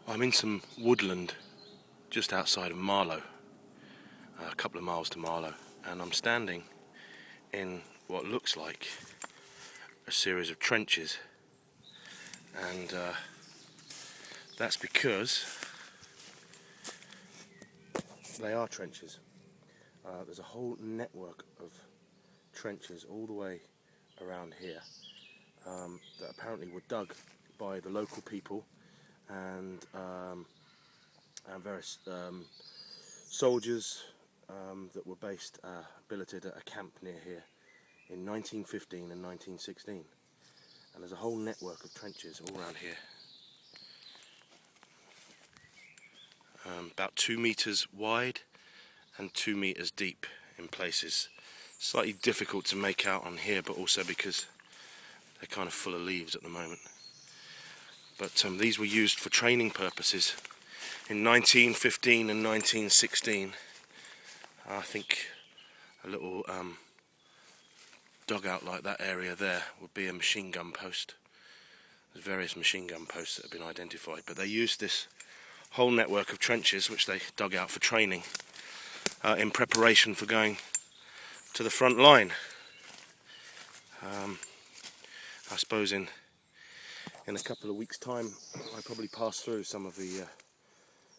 I'm in some woodland just outside of Marlow, a couple of miles to Marlow, and I'm standing in what looks like a series of trenches, and that's because they are trenches. There's a whole network of trenches all the way around here that apparently were dug by the local people and various soldiers that were billeted at a camp near here in 1915 and 1916. And there's a whole network of trenches all around here. About 2 meters wide and 2 meters deep in places. Slightly difficult to make out on here, but also because they're kind of full of leaves at the moment. But these were used for training purposes in 1915 and 1916. I think a little dugout like that area there would be a machine gun post. There's various machine gun posts that have been identified, but they used this whole network of trenches which they dug out for training in preparation for going to the front line. I suppose in a couple of weeks' time I'll probably pass through some of the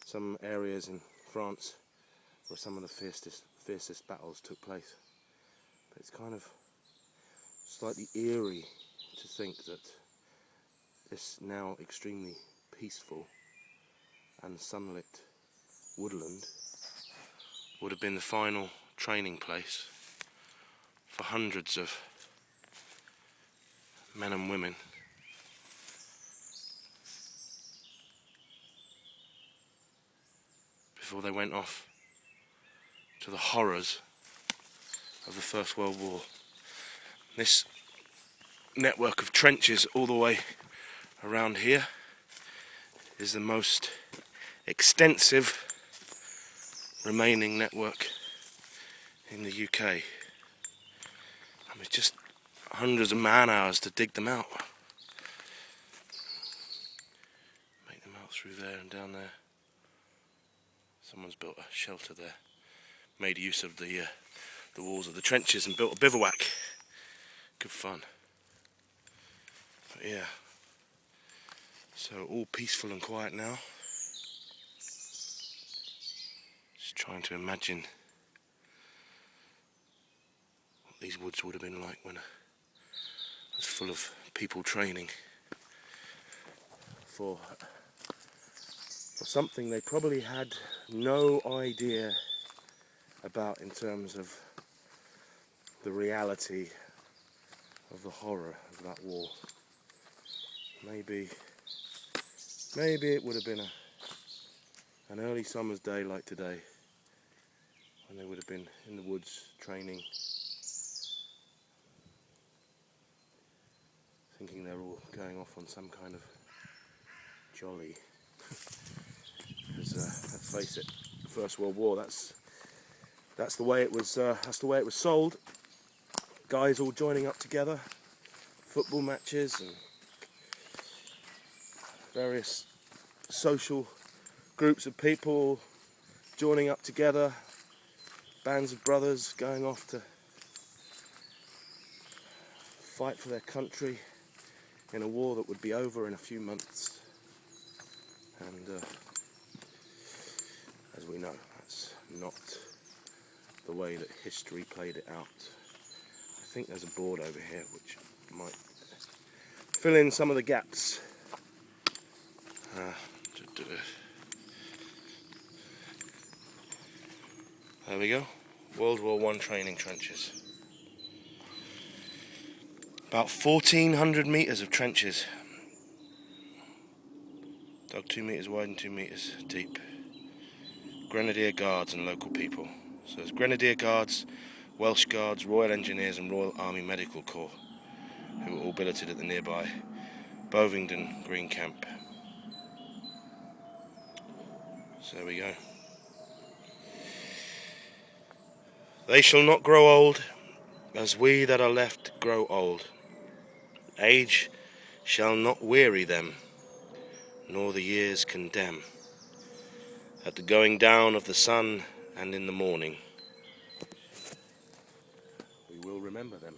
some areas in France where some of the fiercest battles took place. But it's kind of slightly eerie to think that this now extremely peaceful and sunlit woodland would have been the final training place for hundreds of men and women before they went off to the horrors of the First World War. This network of trenches all the way around here is the most extensive remaining network in the UK. I mean, it's just hundreds of man hours to dig them out. Make them out through there and down there. Someone's built a shelter there, made use of the walls of the trenches and built a bivouac. Good fun. But yeah, so all peaceful and quiet now. Just trying to imagine what these woods would have been like when it was full of people training for something they probably had no idea about in terms of the reality of the horror of that war. Maybe it would have been an early summer's day like today, when they would have been in the woods training, thinking they're all going off on some kind of jolly. Because let's face it, the First World War, that's the way it was. That's the way it was sold. Guys all joining up together, football matches and various social groups of people joining up together, bands of brothers going off to fight for their country in a war that would be over in a few months. And as we know, that's not the way that history played it out. I think there's a board over here which might fill in some of the gaps. There we go. World War I training trenches. About 1,400 metres of trenches. Dug 2 metres wide and 2 metres deep. Grenadier Guards and local people. So there's Grenadier Guards, Welsh Guards, Royal Engineers and Royal Army Medical Corps, who were all billeted at the nearby Bovingdon Green Camp. So there we go. They shall not grow old, as we that are left grow old. Age shall not weary them, nor the years condemn. At the going down of the sun and in the morning, we will remember them.